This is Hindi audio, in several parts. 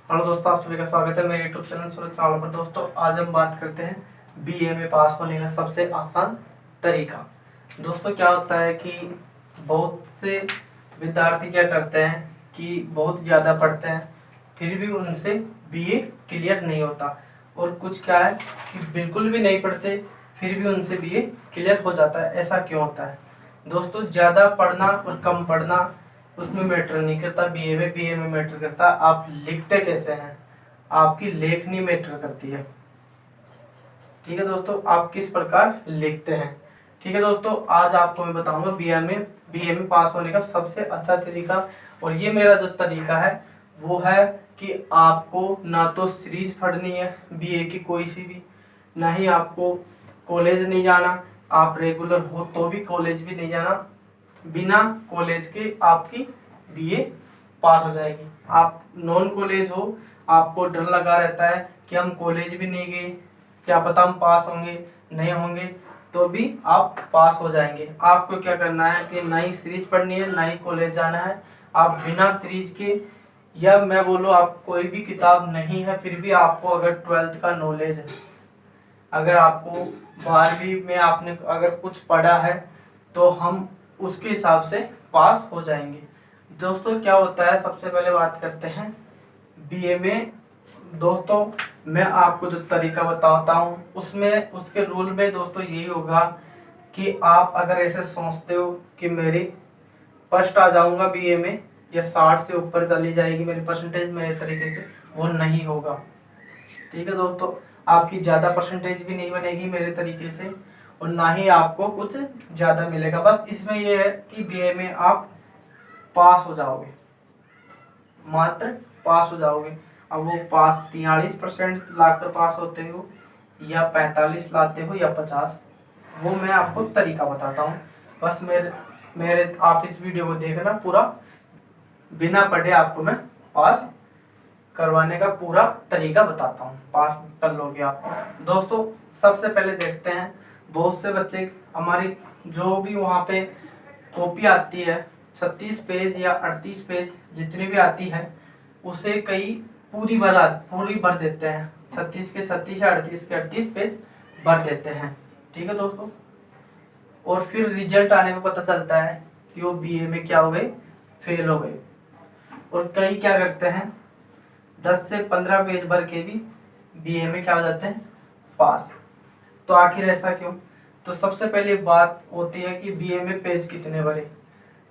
हेलो दोस्तों, आप सभी का स्वागत है मेरे यूट्यूब चैनल सूरज चावला पर। दोस्तों आज हम बात करते हैं बीए में पास होने का सबसे आसान तरीका। दोस्तों क्या होता है कि बहुत से विद्यार्थी क्या करते हैं कि बहुत ज़्यादा पढ़ते हैं फिर भी उनसे बीए क्लियर नहीं होता, और कुछ क्या है कि बिल्कुल भी नहीं पढ़ते फिर भी उनसे बीए क्लियर हो जाता है। ऐसा क्यों होता है दोस्तों? ज़्यादा पढ़ना और कम पढ़ना उसमें मैटर नहीं करता। बीए में मैटर करता है आप लिखते कैसे हैं, आपकी लेखनी मैटर करती है। ठीक है दोस्तों, आप किस प्रकार लिखते हैं। ठीक है दोस्तों, आज आपको मैं बताऊंगा बीए में पास होने का सबसे अच्छा तरीका। और ये मेरा जो तरीका है वो है कि आपको ना तो सीरीज पढ़नी है बीए की कोई सी भी, ना ही आपको कॉलेज नहीं जाना। आप रेगुलर हो तो भी कॉलेज भी नहीं जाना, बिना कॉलेज के आपकी बीए पास हो जाएगी। आप नॉन कॉलेज हो, आपको डर लगा रहता है कि हम कॉलेज भी नहीं गए, क्या पता हम पास होंगे नहीं होंगे, तो भी आप पास हो जाएंगे। आपको क्या करना है कि ना ही सीरीज पढ़नी है ना ही कॉलेज जाना है। आप बिना सीरीज के, या मैं बोलूँ आप कोई भी किताब नहीं है फिर भी आपको अगर 12th का नॉलेज है, अगर आपको 12वीं में आपने अगर कुछ पढ़ा है तो हम उसके हिसाब से पास हो जाएंगे। दोस्तों क्या होता है, सबसे पहले बात करते हैं बीए में। दोस्तों मैं आपको जो तरीका बताता हूँ उसमें उसके रूल में दोस्तों यही होगा कि आप अगर ऐसे सोचते हो कि मेरी फर्स्ट आ जाऊंगा बीए में या 60 से ऊपर चली जाएगी मेरी परसेंटेज, मेरे तरीके से वो नहीं होगा। ठीक है दोस्तों, आपकी ज़्यादा परसेंटेज भी नहीं बनेगी मेरे तरीके से, और ना ही आपको कुछ ज़्यादा मिलेगा। बस इसमें यह है कि बीए में आप पास हो जाओगे, मात्र पास हो जाओगे। अब वो पास 43% लाकर पास होते हो या 45 लाते हो या 50, वो मैं आपको तरीका बताता हूँ। बस मेरे मेरे आप इस वीडियो को देखना पूरा, बिना पढ़े आपको मैं पास करवाने का पूरा तरीका बताता हूँ, पास कर लोगे आप। दोस्तों सबसे पहले देखते हैं, बहुत से बच्चे हमारी जो भी वहाँ पे कॉपी आती है 36 पेज या 38 पेज जितनी भी आती है उसे कई पूरी भर देते हैं। 36 के 36 या 38 के 38 पेज भर देते हैं। ठीक है दोस्तों, और फिर रिजल्ट आने में पता चलता है कि वो बीए में क्या हो गए, फेल हो गए। और कई क्या करते हैं 10 से 15 पेज भर के भी बीए में क्या हो जाते हैं, पास। तो आखिर ऐसा क्यों? तो सबसे पहले बात होती है कि बीए में पेज कितने भरे।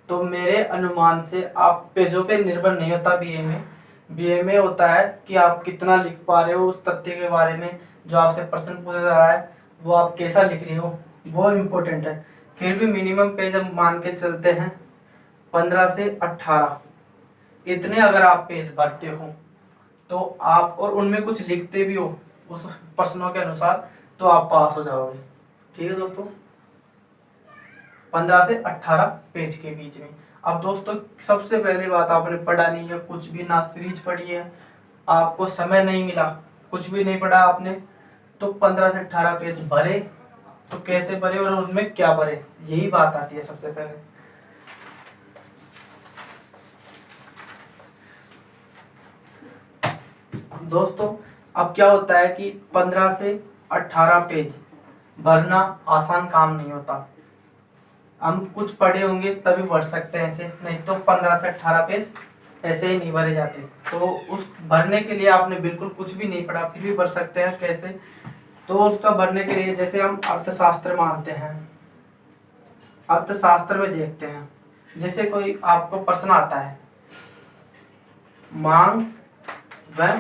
तो मेरे अनुमान से आप पेजों पे निर्भर नहीं होता बीए में होता है कि आप कितना लिख पा रहे हो, उस तथ्य के बारे में जो आपसे प्रश्न पूछा जा रहा है वो आप कैसा लिख रहे हो वो इम्पोर्टेंट है। फिर भी मिनिमम पेज हम मान के चलते हैं 15 से 18, इतने अगर आप पेज भरते हो तो आप, और उनमें कुछ लिखते भी हो उस प्रश्नों के अनुसार, तो आप पास हो जाओगे। ठीक है दोस्तों, 15 से 18 पेज के बीच में। अब दोस्तों सबसे पहली बात, आपने पढ़ा नहीं है कुछ भी, ना सीरीज पढ़ी है, आपको समय नहीं मिला, कुछ भी नहीं पढ़ा आपने, तो 15 से 18 पेज भरे। तो कैसे भरे और उनमें क्या भरे, यही बात आती है सबसे पहले। दोस्तों अब क्या होता है कि 15 से 18 पेज भरना आसान काम नहीं होता। हम कुछ पढ़े होंगे तभी भर सकते हैं ऐसे, नहीं तो 15 से 18 पेज ऐसे ही नहीं भरे जाते। तो उस भरने के लिए आपने बिल्कुल कुछ भी नहीं पढ़ा फिर भी भर सकते हैं। कैसे? तो उसका भरने के लिए जैसे हम अर्थशास्त्र मानते हैं, अर्थशास्त्र में देखते हैं, जैसे कोई आपको प्रश्न आता है मांग व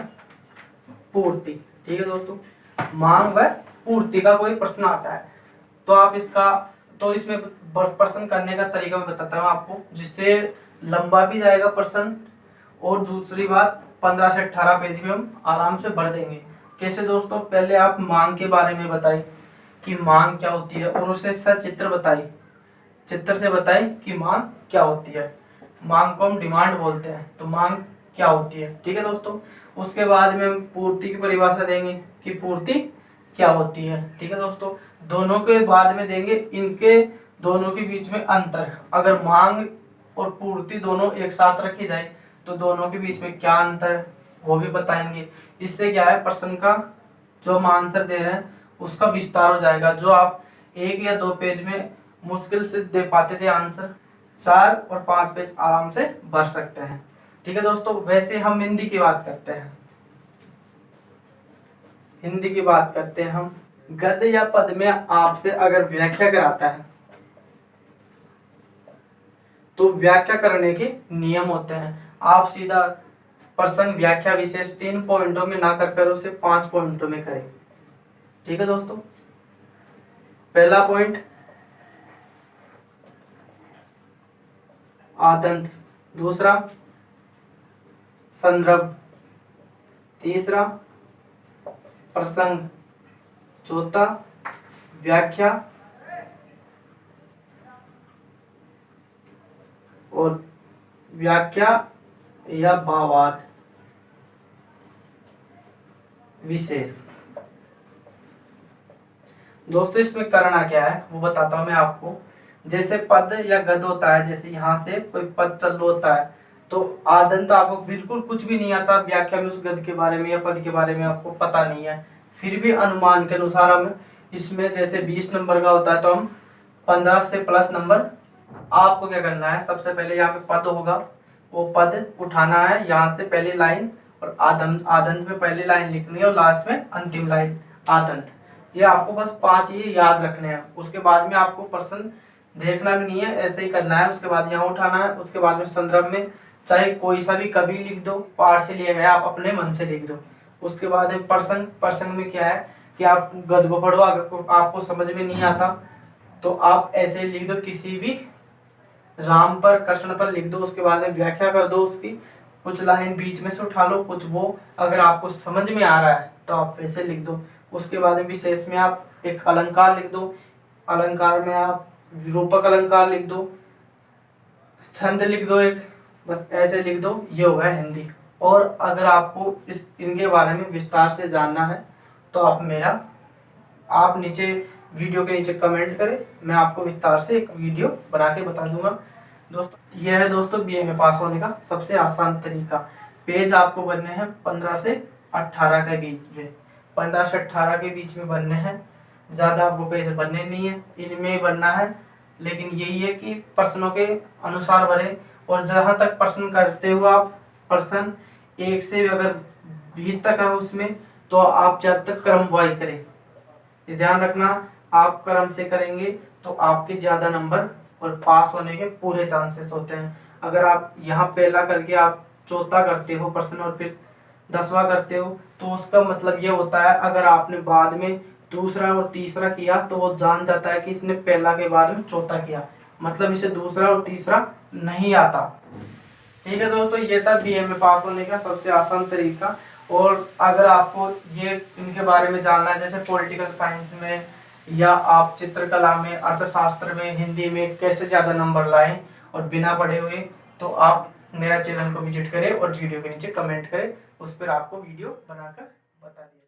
पूर्ति। ठीक है दोस्तों, मांग व पूर्ति का कोई प्रश्न आता है तो आप इसका, तो इसमें प्रश्न करने का तरीका मैं बताता हूँ आपको, जिससे लंबा भी जाएगा प्रश्न, और दूसरी बात 15 से 18 पेज में हम आराम से भर देंगे। कैसे दोस्तों? पहले आप मांग के बारे में बताइए कि मांग क्या होती है, और उसे सचित्र बताइए, चित्र से बताइए कि मांग क्या होती है। मांग को हम डिमांड बोलते हैं, तो मांग क्या होती है। ठीक है दोस्तों, उसके बाद में हम पूर्ति की परिभाषा देंगे कि पूर्ति क्या होती है। ठीक है दोस्तों, दोनों के बाद में देंगे इनके दोनों के बीच में अंतर। अगर मांग और पूर्ति दोनों एक साथ रखी जाए तो दोनों के बीच में क्या अंतर है, वो भी बताएंगे। इससे क्या है, प्रश्न का जो हम आंसर दे रहे हैं उसका विस्तार हो जाएगा। जो आप 1 या 2 पेज में मुश्किल से दे पाते थे आंसर, 4 और 5 पेज आराम से भर सकते हैं। ठीक है दोस्तों, वैसे हम हिंदी की बात करते हैं। हिंदी की बात करते हैं हम। गद्य या पद में आपसे अगर व्याख्या कराता है तो व्याख्या करने के नियम होते हैं। आप सीधा प्रश्न व्याख्या विशेष 3 पॉइंटों में ना कर उसे 5 पॉइंटों में करें। ठीक है दोस्तों, पहला पॉइंट आदंत, दूसरा संदर्भ, तीसरा प्रसंग, चौथा व्याख्या और व्याख्या या भावार्थ विशेष। दोस्तों इसमें करना क्या है वो बताता हूं मैं आपको। जैसे पद या गद होता है, जैसे यहाँ से कोई पद चालू होता है तो आदंत आपको बिल्कुल कुछ भी नहीं आता व्याख्या में, उस गद के बारे में या पद के बारे में आपको पता नहीं है, फिर भी अनुमान के अनुसार हम इसमें जैसे 20 नंबर का होता है तो हम 15 से प्लस नंबर। आपको क्या करना है, सबसे पहले यहाँ पे पद होगा, वो पद उठाना है यहाँ से पहली लाइन, और आदंत, आदंत में पहली लाइन लिखनी है और लास्ट में अंतिम लाइन आदंत। ये आपको बस 5 ये याद रखने हैं। उसके बाद में आपको प्रश्न देखना भी नहीं है, ऐसे ही करना है। उसके बाद यहाँ उठाना है, उसके बाद में संदर्भ में चाहे कोई सा भी कभी लिख दो, पाठ से लिया गया आप अपने मन से लिख दो। उसके बाद प्रसंग, प्रसंग में क्या है कि आप गद्य को पढ़ो, अगर आपको समझ में नहीं आता तो आप ऐसे लिख दो, किसी भी राम पर कृष्ण पर लिख दो। उसके बाद में व्याख्या कर दो उसकी, कुछ लाइन बीच में से उठा लो, कुछ वो अगर आपको समझ में आ रहा है तो आप वैसे लिख दो। उसके बाद में विशेष में आप एक अलंकार लिख दो, अलंकार में आप रूपक अलंकार लिख दो, छंद लिख दो एक, बस ऐसे लिख दो। ये होगा हिंदी। और अगर आपको इनके बारे में विस्तार से जानना है तो आप नीचे वीडियो के नीचे कमेंट करें, मैं आपको विस्तार से एक वीडियो बना के बता दूंगा। दोस्तों यह है दोस्तों बीए में पास होने का सबसे आसान तरीका। पेज आपको बनने हैं 15 से 18 के बीच में, 15 से 18 के बीच में बनने हैं, ज़्यादा आपको पेज बनने नहीं है, इनमें ही बनना है। लेकिन यही है कि प्रश्नों के अनुसार बने। और जहाँ तक प्रश्न करते हो आप, प्रश्न 1 से अगर 20 तक है उसमें, तो आप जब तक क्रमवार करें, ये ध्यान रखना। आप क्रम से करेंगे तो आपके ज़्यादा नंबर और पास होने के पूरे चांसेस होते हैं। अगर आप यहाँ पहला करके आप चौथा करते हो प्रश्न और फिर 10वां करते हो तो उसका मतलब ये होता है अगर आपने बाद में दूसरा और तीसरा किया तो वो जान जाता है कि इसने पहला के बाद में चौथा किया, मतलब इसे दूसरा और तीसरा नहीं आता। ठीक है दोस्तों, ये था बीए में पास होने का सबसे आसान तरीका। और अगर आपको ये इनके बारे में जानना है, जैसे पॉलिटिकल साइंस में या आप चित्रकला में, अर्थशास्त्र में, हिंदी में कैसे ज़्यादा नंबर लाएं और बिना पढ़े हुए, तो आप मेरा चैनल को विजिट करें और वीडियो के नीचे कमेंट करें, उस पर आपको वीडियो बनाकर बता दिया।